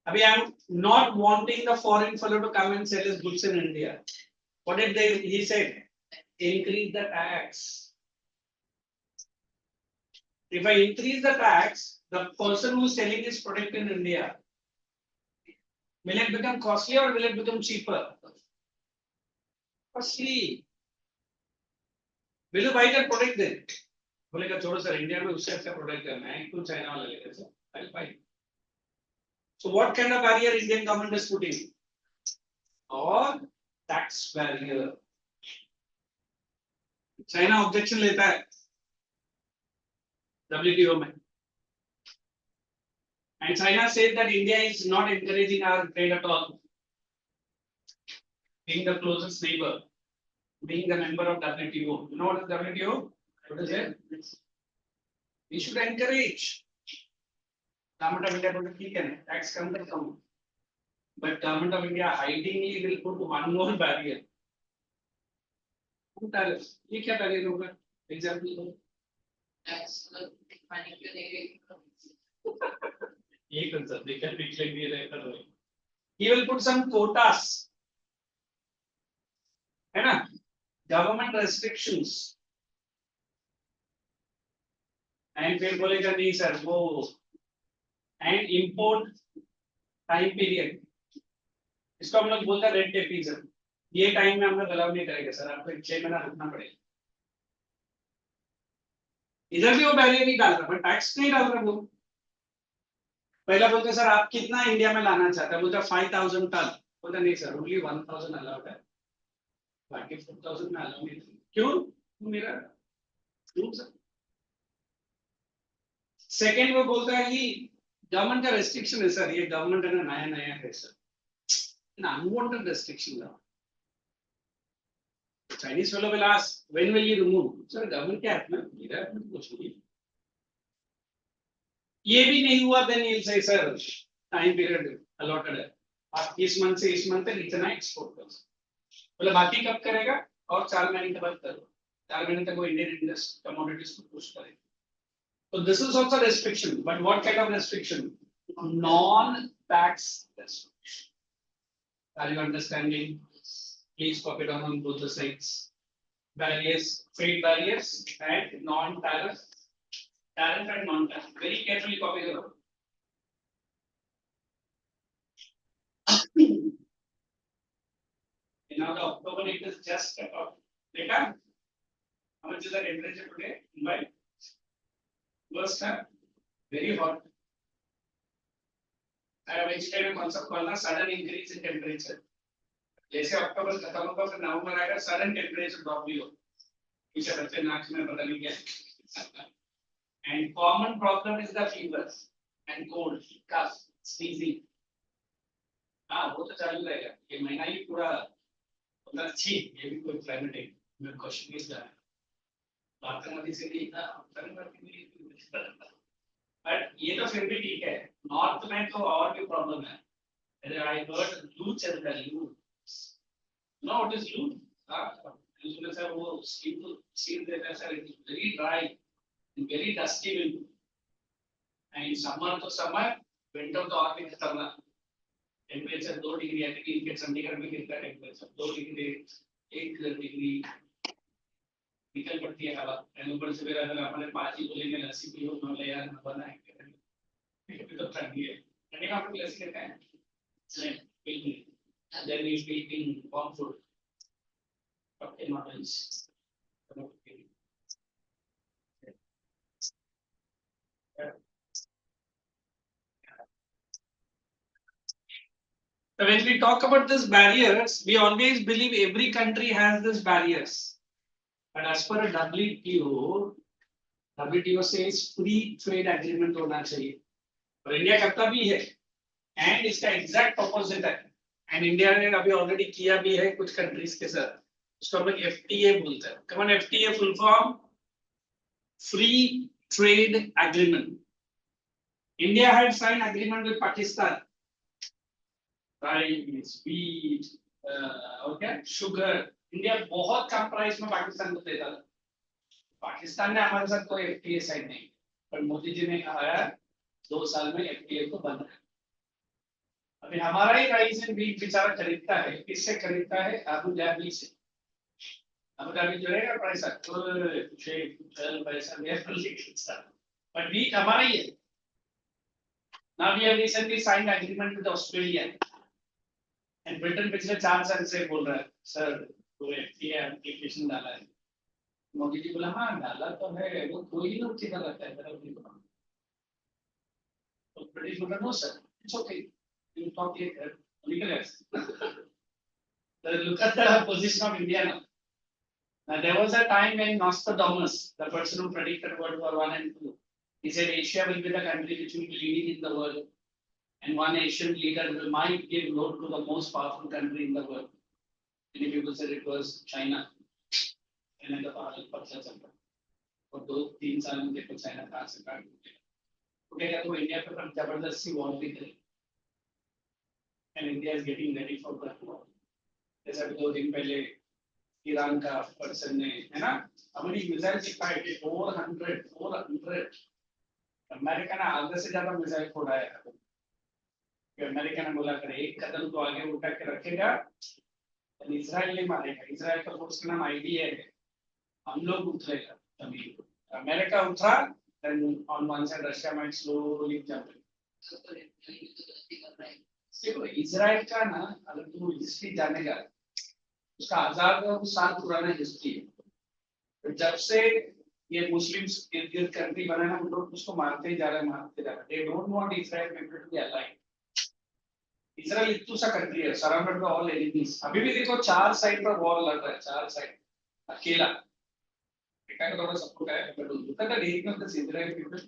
I mean, I'm not wanting the foreign fellow to come and sell his goods in India. What did he said? Increase the tax. If I increase the tax, the person who's selling his product in India, will it become costly or will it become cheaper? Costly. Will you buy that product then? बोलेगा छोड़ो sir India में उससे अच्छा product करना है क्यों China वाला लेगा sir I'll buy. So what kind of barrier Indian government is putting? Or tax barrier. China objection लेता है WTO में. And China said that India is not encouraging our trade at all. Being the closest neighbor, being the member of WTO. You know what is WTO? What is it? We should encourage. Government of India will keep tax come. But Government of India hidingly will put one more barrier. Tariffs. ये क्या barrier होगा? Example. Tax finding ये concept they can be clear. He will put some quotas. है ना? Government restrictions. And फिर बोलेगा नहीं sir वो and import time period. इसको हम लोग बोलते हैं रेड टेपिज्म. ये टाइम में हम लोग अलाउ नहीं करेंगे सर आपको 6 महीना रुकना पड़ेगा. इधर भी वो बैरियर नहीं डाल रहा बट टैक्स नहीं डाल रहा वो. पहला बोलते सर आप कितना इंडिया में लाना चाहते हैं बोलते 5000 टन. बोलता नहीं सर ओनली 1000 अलाउड है बाकी 4000 में अलाउ नहीं. क्यों? मेरा क्यों सर. सेकेंड वो बोलता है कि गवर्नमेंट का रेस्ट्रिक्शन है सर ये गवर्नमेंट है ना नया है sir. Unwanted restriction now. Chinese fellow will ask, when will you remove? Sir, government क्या है? मेरा कुछ नहीं. ये भी नहीं हुआ then he'll say sir, time period allotted है. आप इस मंथ से इस मंथ तक इतना एक्सपोर्ट करो. बोले बाकी कब करेगा? और 4 महीने के बाद करो. 4 महीने तक वो इंडियन इंडस्ट्री कमोडिटीज को पुश करेगा. So this is also restriction, but what kind of restriction? Non-tax restriction. Are you understanding? Please copy down on both the sides. Barriers, trade barriers, and non-tariff, tariff and non-tariff. Very carefully copy them. Now the October date is just cut off. Data. How much is the temperature today? By first time, very hot. I have explained a concept called sudden increase in temperature. जैसे अक्टूबर खत्म होगा फिर नवंबर आएगा sudden temperature drop भी हो. पीछे बच्चे नाक में पता नहीं क्या. And common problem is the fevers and cold, cough, sneezing. हाँ वो तो चालू रहेगा. ये महीना ही पूरा मतलब अच्छी ये भी कोई क्लाइमेटिक में क्वेश्चन नहीं था. बात करना थी इसलिए इतना बट ये तो फिर भी ठीक है. नॉर्थ में तो और भी प्रॉब्लम है. I heard लू चल रहा है लू. No, what is loo? Usually sir वो skin to skin देता है sir. It is very dry and very dusty will. And summer तो summer, winter तो और भी खतरनाक. टेम्परेचर 2 डिग्री है कि इनके चंडीगढ़ में गिरता है टेम्परेचर 2 डिग्री 1 डिग्री निकल पड़ती है हवा. एंड ऊपर से मेरा अगर अपने 5 ही बोलेंगे लस्सी पियो ना ले यार ना बनाएंगे तो ठंडी है. ठंडी में आप लस्सी लेते हैं नहीं बिल्कुल. Then we speak in warm food. Okay, not else. So when we talk about these barriers, we always believe every country has these barriers. But as per a WTO says free trade agreement होना चाहिए. और India करता भी है. And इसका exact opposite है. And India ने अभी ऑलरेडी किया भी है कुछ कंट्रीज के साथ. उसको हम लोग FTA बोलते हैं. Come on, FTA full form free trade agreement. India had signed agreement with Pakistan. Rice, wheat, okay, sugar. India बहुत कम प्राइस में पाकिस्तान को देता था. पाकिस्तान ने हमारे साथ कोई FTA साइन नहीं. पर मोदी जी ने कहा 2 साल में एफटीए को बंद कर। अभी हमारा ही राइस एंड व्हीट बेचारा खरीदता है, किससे खरीदता है? अबू धाबी से। अबू धाबी जो है पैसा कुछ पैसा खींचता, बट व्हीट हमारा ही है। Now we have recently signed agreement with Australia and Britain पिछले 4 साल से बोल रहा है सर तो एफटीए एप्लीकेशन डाला है। मोदी जी बोला हाँ डाला तो है, वो कोई नहीं उठी कर रखता है मेरा भी। तो ब्रिटिश बोला no sir it's okay you talk later निकल। Look at the position of India now. Now there was a time when Nostradamus, the person who predicted World War I and II, he said Asia will be the country which will be leading in the world, and one Asian leader will might give load to the most powerful country in the world. Many people said it was China. And the power पता चला और 2-3 साल में देखो China कहाँ से काट दिया। तो क्या कहते हो इंडिया पे पर जबरदस्ती वॉर भी करे, and India is getting ready for that war. जैसे अभी 2 दिन पहले ईरान का पर्सन ने है ना अपनी मिसाइल सिखाई 400 अमेरिका ने आधे से ज्यादा मिसाइल फोड़ा है। अमेरिका ने बोला करे एक कदम तो आगे उठा के रखेगा तो इजराइल नहीं मारेगा। इजराइल का फोर्स का नाम आईडीए है। हम लोग उतरेगा तभी अमेरिका उठा, then on one side Russia might slowly jump in. देखो इजराइल का ना अगर तुम हिस्ट्री जानेगा उसका 1000 साल पुराना हिस्ट्री है। तो जब से ये मुस्लिम्स इर्द-गिर्द कंट्री बना है वो लोग उसको मारते ही जा रहे हैं। They don't want Israel people to be alive. Israel इतना सा कंट्री है सराउंडेड बाय ऑल एनिमीज। अभी भी देखो 4 साइड पर वॉर लड़ रहा है, 4 साइड अकेला। क्या थोड़ा सपोर्ट है but look at the rate of the Israel people.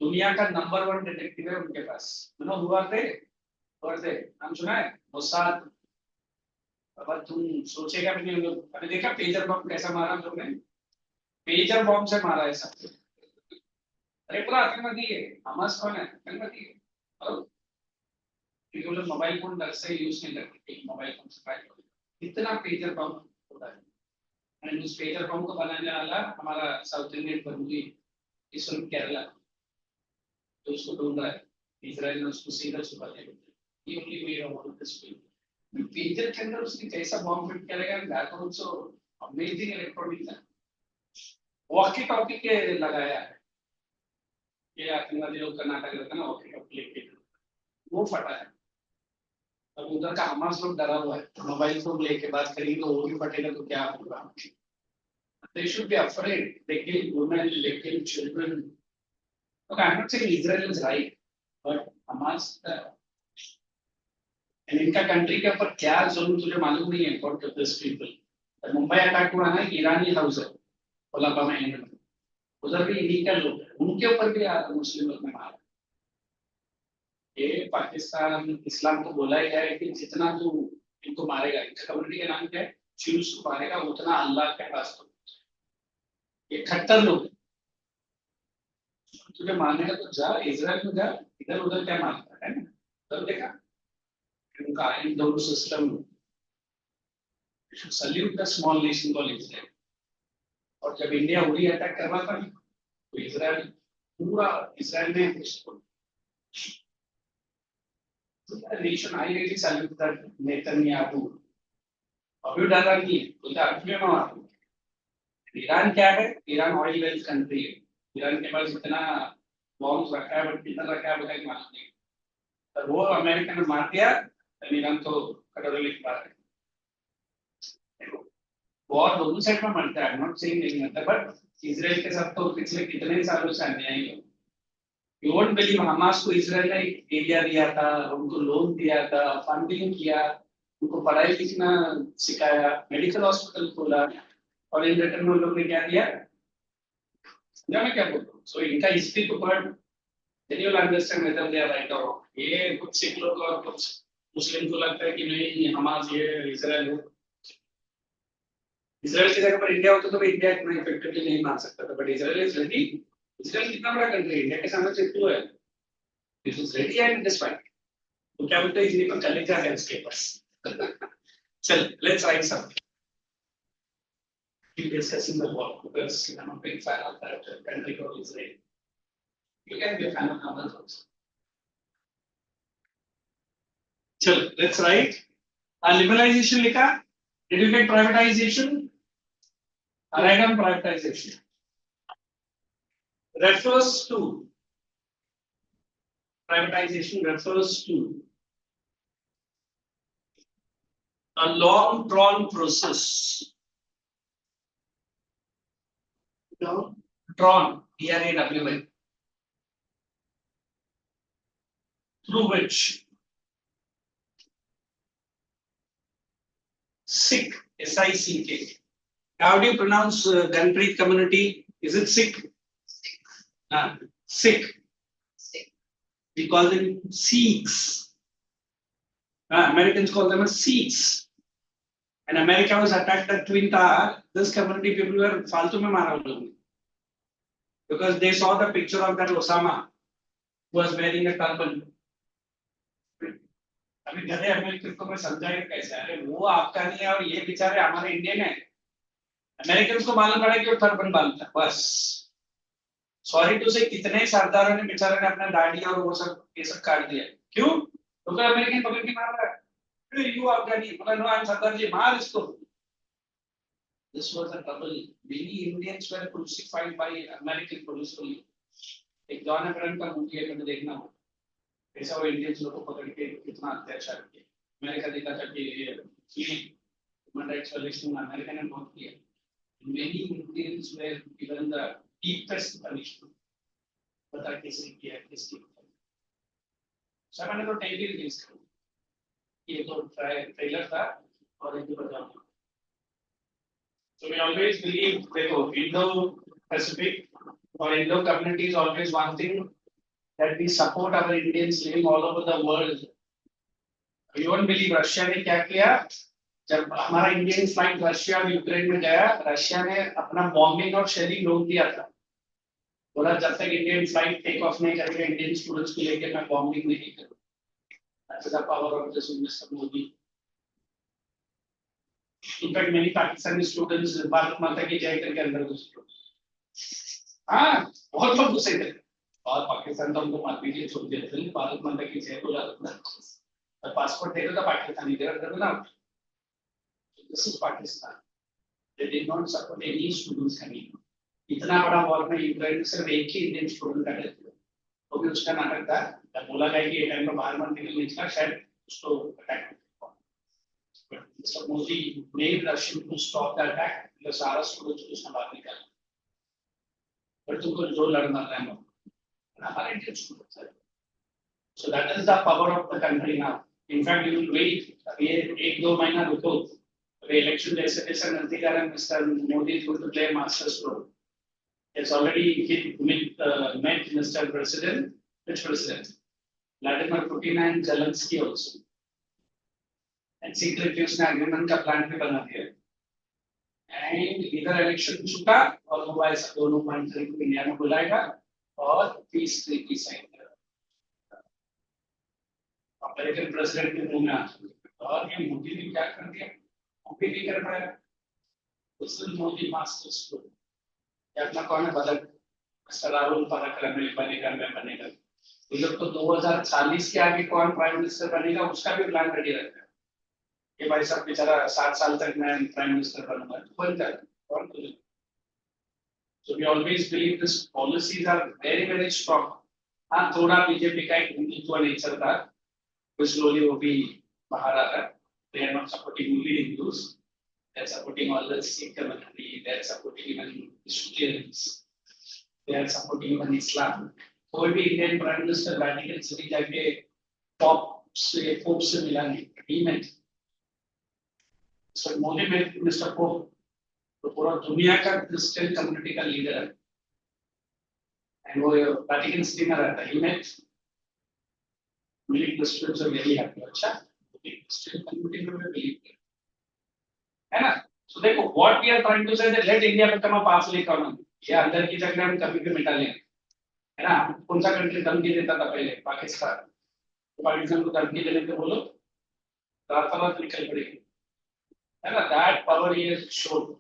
दुनिया का नंबर 1 डिटेक्टिव है उनके पास। नो हुआ थे नाम सुना है मोसाद। अब तुम सोचेगा भी नहीं लोग। अभी देखा पेजर बम कैसा मारा लोग ने, पेजर बम से मारा है सब। अरे पूरा आतंकवादी है। हमास कौन है? आतंकवादी है। और क्योंकि वो लोग मोबाइल फोन डर से यूज नहीं करते, एक मोबाइल फोन से फाइट होता है। इतना पेजर बम होता है। एंड उस पेजर बम को बनाने वाला हमारा साउथ इंडियन बंदी इस वक्त केरला, तो उसको ढूंढ रहा है। इजराइल ने उसको सीधा छुपा दिया। ये only way of this pager के अंदर उसने कैसा बम फिट करेगा, दैट आल्सो अमेजिंग इलेक्ट्रॉनिक्स है। वॉकी टॉकी के लगाया है। ये आतंकवादी लोग कर्नाटक रहता है ना, वॉकी टॉकी लेके वो फटा है। अब उधर का हमास लोग डरा हुआ है, मोबाइल फोन लेके बात करेंगे तो वो भी फटेगा तो क्या होगा। They should be afraid. They kill women, they kill children. Look, I'm not saying Israel is right, but Hamas and इनका कंट्री के ऊपर क्या जुल्म तुझे मालूम नहीं है। What of this people? Mumbai attack हुआ ना, ईरानी हाउस है कोलाबा में, उधर भी इन्हीं का लोग है, उनके ऊपर भी मुस्लिम लोग ने मारा। ये पाकिस्तान इस्लाम को बोला ही है कि जितना तू इनको मारेगा, इनका कम्युनिटी का नाम क्या है, ज्यूस को मारेगा उतना अल्लाह के पास तो। ये खट्टर लोग तुझे मारने का तो जा, इजराइल में जा, इधर उधर क्या मारता है ना। तब देखा उनका iron dome system. You should salute the small nation called Israel. और जब इंडिया उड़ी अटैक कर रहा था तो इजराइल पूरा इजराइल ने उसको nation I really salute that Netanyahu. अभी डरा नहीं है, बोलता अभी में मार। ईरान क्या है? ईरान ऑयल वेल्थ कंट्री है। ईरान के पास इतना बॉम्ब्स रखा है, बट कितना रखा है बताइए मालूम नहीं। तो वो अमेरिका ने मार दिया तो ईरान तो कटोरे लिख पा रहे। वॉर दोनों साइड में मरता है, नॉट सेइंग नहीं मरता, बट इजराइल के साथ तो पिछले कितने सालों से अन्याय है। You won't believe हमास को इजराइल ने एरिया दिया था, उनको लोन दिया था, फंडिंग किया, उनको पढ़ाई लिखना सिखाया, मेडिकल हॉस्पिटल खोला, और इन रिटर्न में लोग ने क्या दिया? मैं क्या बोलता हूँ? सो इनका हिस्ट्री तो पढ़, then you'll understand whether they are right or wrong. ये कुछ सिख लोग और कुछ मुस्लिम को लगता है कि नहीं हमास ये इजराइल है। इजराइल की जगह पर इंडिया होता तो इंडिया इतना इफेक्टिवली नहीं मार सकता था, but Israel is ready. Israel कितना बड़ा कंट्री है, इंडिया के सामने चिपकू है। This is ready and this fight. तो क्या बोलते हैं इजराइल पर कलेजा है उसके पास। चल let's write some keep discussing the war because I'm a big fan of that country called Israel. You can be a fan of numbers also. चलो, let's write. Liberalization लिखा. Did you get privatization? I write down privatization. Refers to. Privatization refers to a long drawn process. Drawn, DRAWN, through which Sikh, SICK. How do you pronounce Gunpreet community? Is it Sikh? Sikh. We call them Sikhs. Americans call them as Sikhs. And America was attacked at Twin Tower. This community people were faltu mein mara log. Because they saw the picture of that Osama who was wearing a turban. अभी गधे American को मैं समझाएगा कैसे? अरे वो आपका नहीं है और ये बेचारे हमारे इंडियन है. अमेरिकन को मालूम पड़ा कि वो टर्बन बांधता बस. सॉरी टू से कितने सरदारों ने बेचारे ने अपना दाढ़ी और वो सब ये सब काट दिया. क्यों? तो अमेरिकन पकड़ के मार रहा है. You Afghani, but no, I'm Sardarji, maar isko. This was a trouble. Many Indians were crucified by American police only. एक जॉन अब्राहम का मूवी है कभी देखना हो. ऐसा वो इंडियंस लोगों को पकड़ के कितना अत्याचार किया. अमेरिका देखा था कि ह्यूमन राइट्स वायलेशन अमेरिका ने बहुत किया. Many Indians were given the deepest punishment. पता किसने किया किसकी. सब मैंने तो टेंकी रिलीज कर. ये तो ट्रेलर था और एक बताऊंगा. So we always believe देखो Indo-Pacific or Indo community is always one thing that we support our Indians living all over the world. You won't believe Russia ने क्या किया जब हमारा इंडियन फ्लाइट रशिया और यूक्रेन में गया. रशिया ने अपना बॉम्बिंग और शेलिंग रोक दिया था. बोला जब तक इंडियन फ्लाइट टेक ऑफ नहीं करेगा इंडियन स्टूडेंट्स को लेकर मैं बॉम्बिंग नहीं करूंगा. That's the power of this Mr. Modi. In fact, many Pakistani students Bharat माता की जय करके अंदर घुस गए. हाँ, बहुत लोग घुसे थे. और पाकिस्तान तो उनको मार पीट के छोड़ दिया था. भारत माता की जय बोला था. पासपोर्ट दे दो पाकिस्तानी दे दो ना. This is Pakistan. They did not support any students coming. इतना बड़ा वॉर में यूक्रेन में सिर्फ एक ही इंडियन स्टूडेंट का थे. वो भी उसका नाटक था. जब बोला गया कि ये टाइम में बाहर मत निकलने का शायद उसको attack. Mr. Modi made Russian to stop the attack. The सारा स्टूडेंट को उसने बाहर निकाला. पर तुमको जो लड़ना था ना हमारे इंडियन स्टूडेंट्स है. So that is the power of the country now. In fact, you will wait. ये एक दो महीना रुको. The election जैसे जैसे नजदीक आ रहा है Mr. Modi is going to play master's role. It's already met Mr. President. Which president? Vladimir Putin and Zelensky also. And secretly उसने agreement का plan भी बना दिया. And इधर election छूटा और वो ऐसा दोनों country को इंडिया में बुलाएगा और peace treaty sign करेगा. American president के मुंह में आ और ये मोदी ने क्या कर दिया? मोदी भी कर पाया. उसने मोदी मास्टर स्ट्रोक. ये अपना कौन है बदल? राहुल बनेगा. ये लोग तो 2040 के आगे कौन प्राइम मिनिस्टर बनेगा उसका भी प्लान रेडी रहता है. ये भाई साहब बेचारा 7 साल तक मैं प्राइम मिनिस्टर बनूंगा तो बनता है कौन करेगा. So we always believe this policies are very very strong. हाँ थोड़ा बीजेपी का एक हिंदुत्व नेचर था तो slowly वो भी बाहर आ रहा है. They are not supporting only Hindus. They are supporting all the Sikh community. They are supporting even Christians. They are supporting even Islam. कोई भी Indian prime minister Vatican city जाके टॉप से पोप से मिला नहीं. He met. So मोदी में mister pope तो पूरा दुनिया का क्रिश्चियन कम्युनिटी का लीडर है. And वो वेटिकन सिटी में रहता है. He met. Many Christians are very happy. अच्छा क्रिश्चियन कम्युनिटी में बिलीव है ना. So देखो what we are trying to say that let India become a powerful economy. ये अंदर की जगह हम कभी भी मिटा लेंगे है ना. कौन सा कंट्री धमकी देता था पहले? पाकिस्तान. तो पाकिस्तान को धमकी देने के बोलो रात निकल पड़ेगी है ना. That power is showed.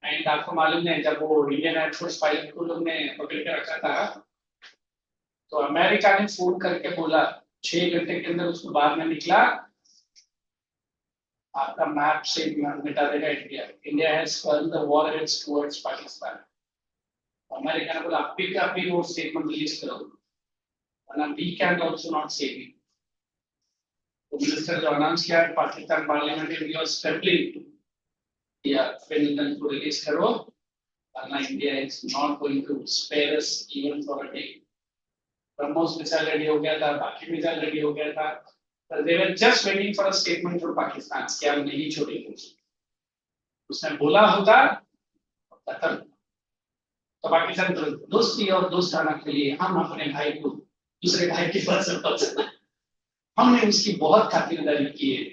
And आपको मालूम है जब वो इंडियन एयरफोर्स पायलट को लोग ने पकड़ के रखा था तो अमेरिका ने फोन करके बोला 6 घंटे के अंदर उसको बाहर में निकला, आपका मैप से मिटा देगा India. India has turn the war against towards Pakistan. America ने बोला आप भी अपनी वो स्टेटमेंट रिलीज करो, वरना we can also not save you. तो मिनिस्टर जो अनाउंस किया पाकिस्तान पार्लियामेंट में वाज स्टेबलिंग या फिनलैंड को रिलीज करो, वरना India is not going to spare us even for a day. BrahMos missile ready हो गया था, बाकी मिसाइल रेडी हो गया था, they were just waiting for a statement from Pakistan कि हम नहीं छोड़ेंगे। उसने बोला होता खत्म। तो पाकिस्तान दोस्ती और दोस्ताना के लिए हम अपने भाई को दूसरे भाई के पास हमने उसकी बहुत खातिरदारी की है।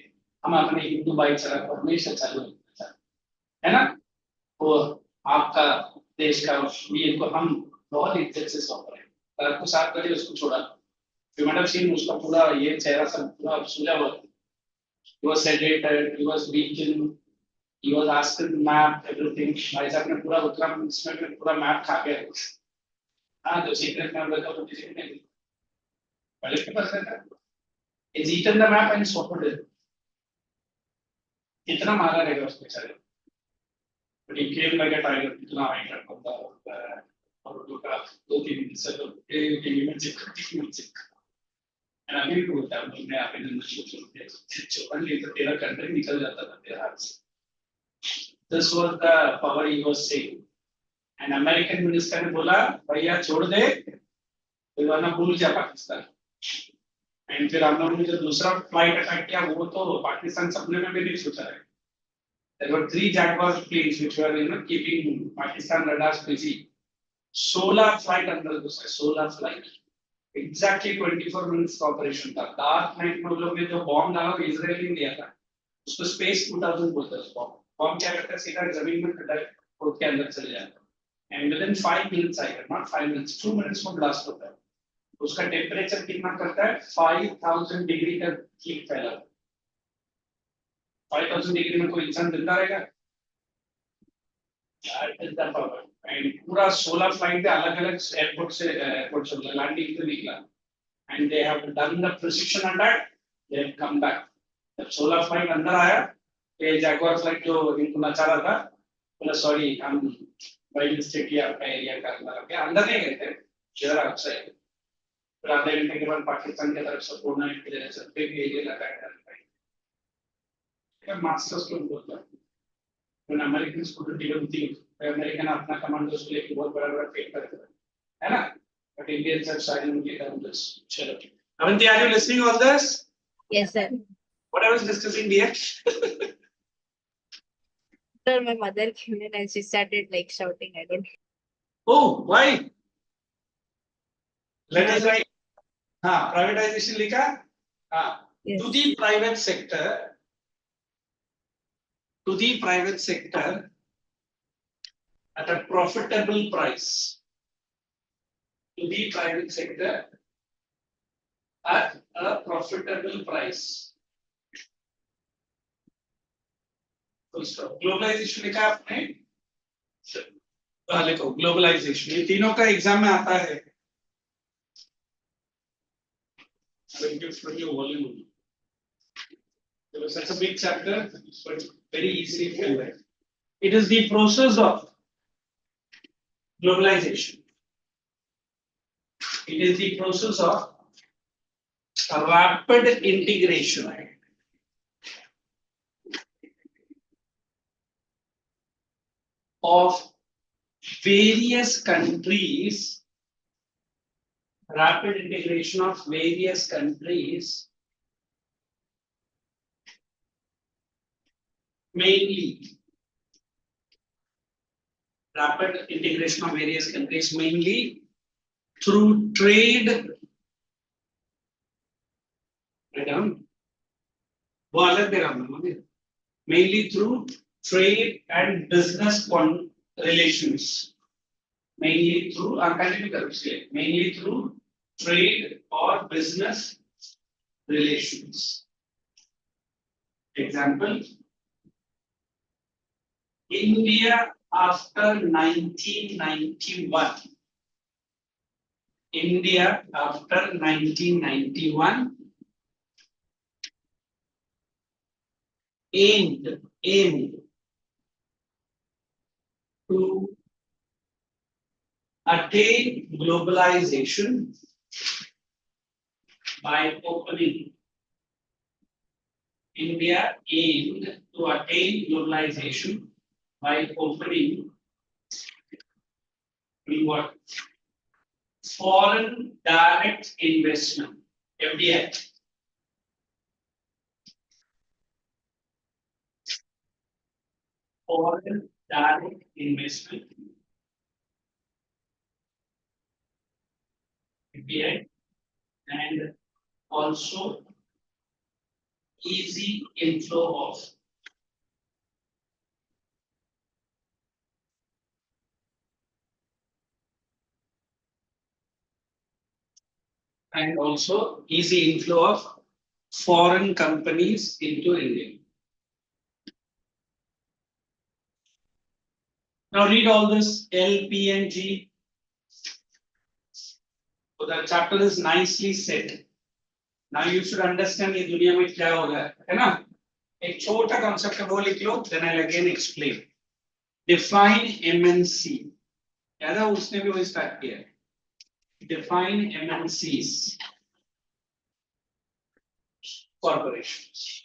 हम अपने हिंदू भाईचारा को हमेशा चालू रखना चाहते है ना। वो आपका देश का वीर को हम बहुत इज्जत से सौंप रहे हैं। रात को 7 बजे उसको छोड़ा, मैडम सिंह उसका पूरा ये चेहरा सब पूरा सुजा हुआ था। He was sedated, he was weakened, he was asked to map everything. भाई साहब ने पूरा उत्तराखंड में पूरा मैप खा के हाँ जो सीक्रेट मैप लगा वो किसी ने पहले के पास था। He's eaten the map and swallowed it. इतना मारा रहेगा उसको बेचारे। But he came like a tiger, इतना आएगा बंदा और दो तीन दिन से तो एक अभी भी बोलता है मैं आप चौपन लीटर तेरा कंट्री निकल जाता था तेरे हाथ से। This was the power he was saying. And American minister ने बोला भैया छोड़ दे, वरना भूल जा पाकिस्तान। एंड फिर हम लोगों ने जो दूसरा फ्लाइट अटैक किया वो तो पाकिस्तान सपने में भी नहीं सोचा है। There were 3 Jaguar planes which were keeping Pakistan radars busy. 16 flight अंदर घुसा, 16 फ्लाइट। Exactly 24 minutes का ऑपरेशन था। डार्क नाइट में लोग ने जो बॉम्ब डाला वो इजराइल ने दिया था, उसको स्पेस 2000 बोलते हैं। बॉम्ब क्या करता है सीधा जमीन में खोद के अंदर चले जाता है। एंड विद इन 5 मिनट्स आएगा, नॉट 5 मिनट्स, 2 मिनट्स में ब्लास्ट होता है। उसका टेम्परेचर कितना करता है 5000 डिग्री का हीट फैला। 5000 डिग्री में कोई इंसान जिंदा रहेगा? एंड पूरा 16 फ्लाइट अलग-अलग एयरपोर्ट से लैंडिंग पे निकला। And they have done the precision attack. They have come back. जब 16 फ्लाइट अंदर आया, ये जैगुआर फ्लाइट जो इनको नचा रहा था, बोला सॉरी हम बाई मिस्टेक किया आपका एरिया का अंदर नहीं गए थे, इधर आउटसाइड। फिर आधे घंटे के बाद पाकिस्तान की तरफ से पूर्ण एक तरह से फिर एरिया लगा कर मास्टर्स को बोलता है। when Americans couldn't even think, American अपना कमांडर्स को लेके बहुत बड़ा फेक करते हैं, है ना? But Indians have silently done this. Chalo. Avanti, are you listening on this? Yes, sir. What I was discussing, dear? Sir, my mother came in and she started like shouting. I don't. Oh, why? Let us write. Privatization लिखा. Yes. To the private sector. To the private sector at a profitable price. To the private sector at a profitable price. Full stop. Globalization लिखा आपने? लिखो globalisation. ये तीनों का exam में आता है। It was such a big chapter, but very easy to read. It is the process of globalization. It is the process of rapid integration of various countries, rapid integration of various countries, mainly rapid integration of various countries, mainly through trade. Mainly through trade and business relations. Mainly through mainly through trade or business relations. Example, India after 1991 India after 1991 aimed to attain globalization by opening. India aimed to attain globalization by opening what? Foreign direct investment, FDI. Foreign direct investment, FDI, and also easy inflow of easy inflow of foreign companies into India. Now read all this L, P, and G. So the chapter is nicely set. Now you should understand ये दुनिया में क्या हो रहा है ना? एक छोटा concept वो लिख लो, then I'll again explain. Define MNC. याद है उसने भी वही start किया है. Define MNCs. Corporations.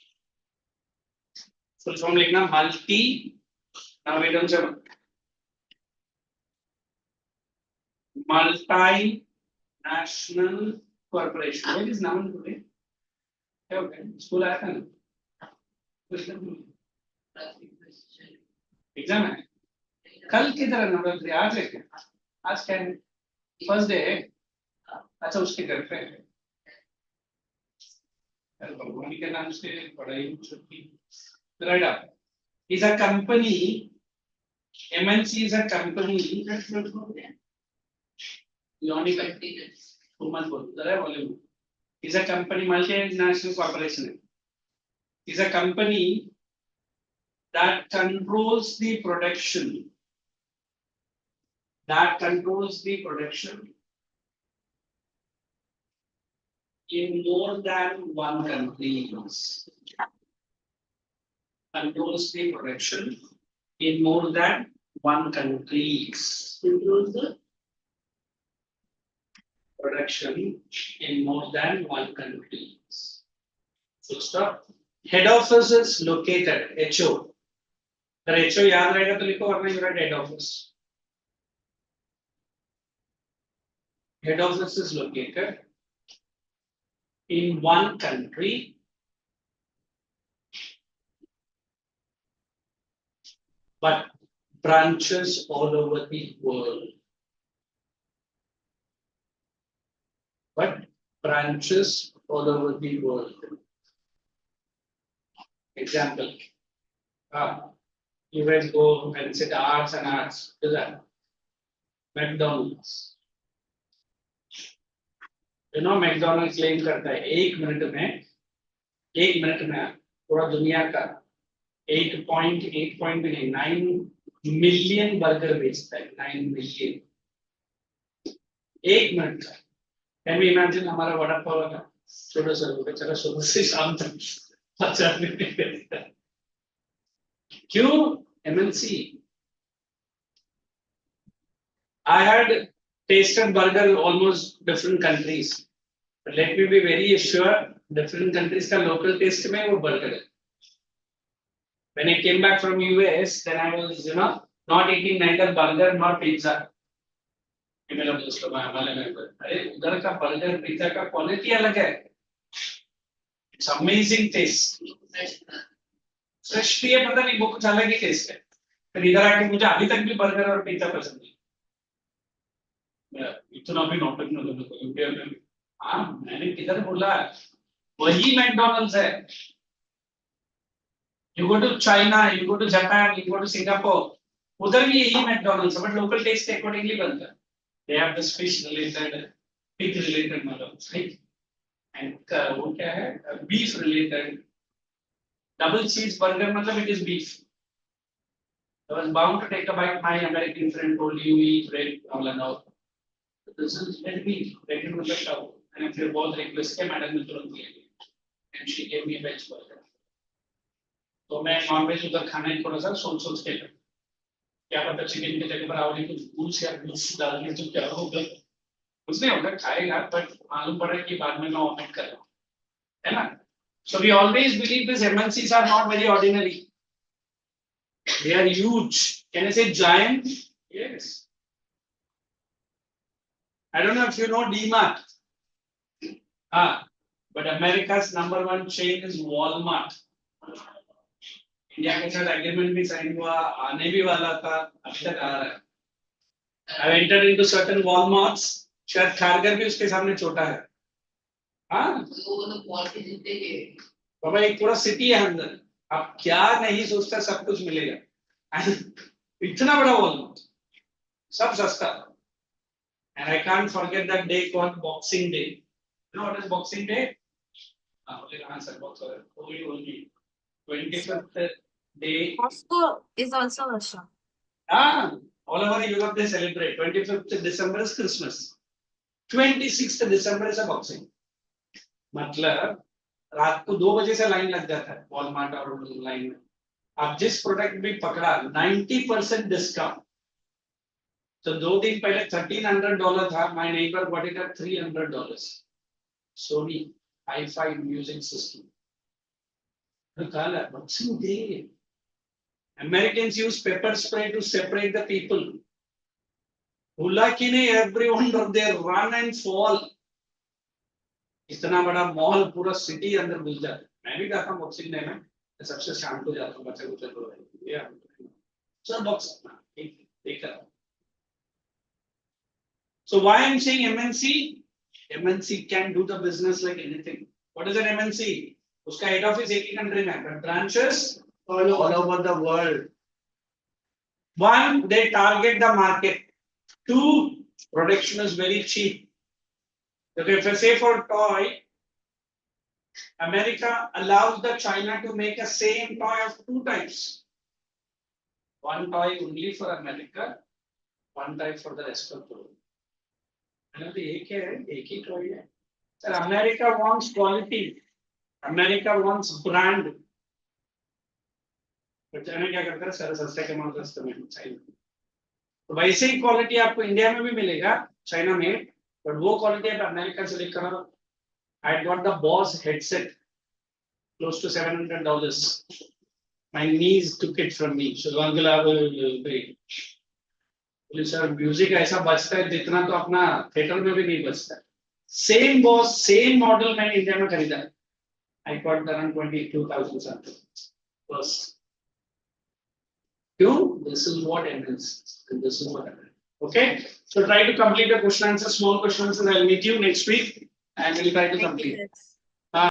Full form लिखना multi. Now wait on some. Multinational corporation. What is noun today? Okay, school आया था ना? एग्जाम है कल की तरह नंबर 3 आज लेके आज क्या है फर्स्ट डे है अच्छा उसके घर पे है भगवान के नाम से पढ़ाई छुट्टी right up is a company MNC is a company is a company multinational corporation is a company that controls the production in more than one country. Controls the production in more than one country. Controls the production in more than one country. So stop. Head office is located. HO. The HO याद रहेगा तो लिखो वरना you write head office. Head office is located in one country but branches all over the world. Example. You guys go and sit arts and arts. Do that. McDonald's. You know McDonald's claim करता है 1 minute में पूरा दुनिया का 8 भी नहीं 9 million burger बेचता है 9 मिलियन 1 मिनट का कैन वी इमेजिन हमारा वड़ा पाव का छोटा सा होगा चलो सुबह से शाम तक 50 मिनट बेचता है क्यों MNC I had tasted burger almost different countries. But let me be very sure, different countries का local taste में वो burger है. When I came back from US, then I was, not eating neither burger nor pizza. मेरा दोस्त लोग हमारे में अरे उधर का burger pizza का quality अलग है. It's amazing taste. Fresh भी है पता नहीं वो कुछ अलग ही taste है. फिर इधर आके मुझे अभी तक भी burger और pizza पसंद नहीं. इतना भी नौटंकी न करो हाँ मैंने किधर बोला वही मैकडॉनल्ड्स है you go to China you go to Japan you go to Singapore उधर भी यही मैकडॉनल्ड्स है बट लोकल टेस्ट अकॉर्डिंगली बनता है they have the fish related pig related मतलब राइट एंड वो क्या है बीफ रिलेटेड डबल चीज बर्गर मतलब it is beef I was bound to take a bite. My American friend told you eat red all and all. This is let me with the shower. And if you both request के madam ने तुरंत ले ली. And she gave me a veg burger. तो मैं nonveg उधर खाना ही थोड़ा सा सोच के कर. क्या पता चिकन की जगह पर आवड़ी कुछ भूस या भूस डाल के तो क्या होगा. कुछ नहीं होगा खाएगा but मालूम पड़ा कि बाद में मैं omit कर रहा हूँ. है ना? So we always believe these MNCs are not very ordinary. They are huge. Can I say giant? Yes. I don't know if you know DMart. But America's #1 chain is Walmart. India के साथ agreement भी sign हुआ, आने भी वाला था, अभी तक आ रहा है. I've entered into certain Walmarts. शायद खारगर भी उसके सामने छोटा है. हाँ. वो तो क्वालिटी जितने के. बाबा एक पूरा सिटी है अंदर. आप क्या नहीं सोचता सब कुछ मिलेगा. इतना बड़ा Walmart. सब सस्ता. And I can't forget that day called Boxing Day. You know what is Boxing Day? Answer box. Only 25th day. Moscow is also Russia. All over Europe they celebrate. 25th December is Christmas. 26th December is a Boxing. मतलब रात को 2 बजे से line लग जाता है Walmart और line में. आप जिस प्रोडक्ट भी पकड़ा 90% डिस्काउंट. तो 2 दिन पहले $1,300 था. My neighbor got it at $300. Sony hi-fi music system. Boxing Day. Americans use pepper spray to separate the people. Everyone of their run and fall. इतना बड़ा मॉल पूरा सिटी अंदर घुस जाता है. मैं भी जाता हूँ बॉक्सिंग डे में. सबसे शाम को जाता हूँ बच्चे को चलो. Sir box. So why I'm saying MNC? MNC can do the business like anything. What is an MNC? उसका head office एक ही country में है, but branches all over the world. One, they target the market. Two, production is very cheap. Okay, if I say for toy, America allows the China to make a same toy of 2 types. One toy only for America, one type for the rest of the world. एक ही toy है. Sir, America wants quality. America wants brand. but China क्या करता है? Sir सस्ते के माल सस्ते में China. तो वैसे ही क्वालिटी आपको इंडिया में भी मिलेगा चाइना में, but वो क्वालिटी आप अमेरिका से लेकर. I got the Boss headset close to $700. My niece took it from me. So uncle I will pay. Sir music ऐसा बजता है जितना तो अपना थिएटर में भी नहीं बजता. सेम बॉस सेम मॉडल मैंने इंडिया में खरीदा. I got around 22,000 something. First. This is what happens. This is what happens. Okay. So try to complete the question answer, small question answers. I'll meet you next week and we'll try to complete.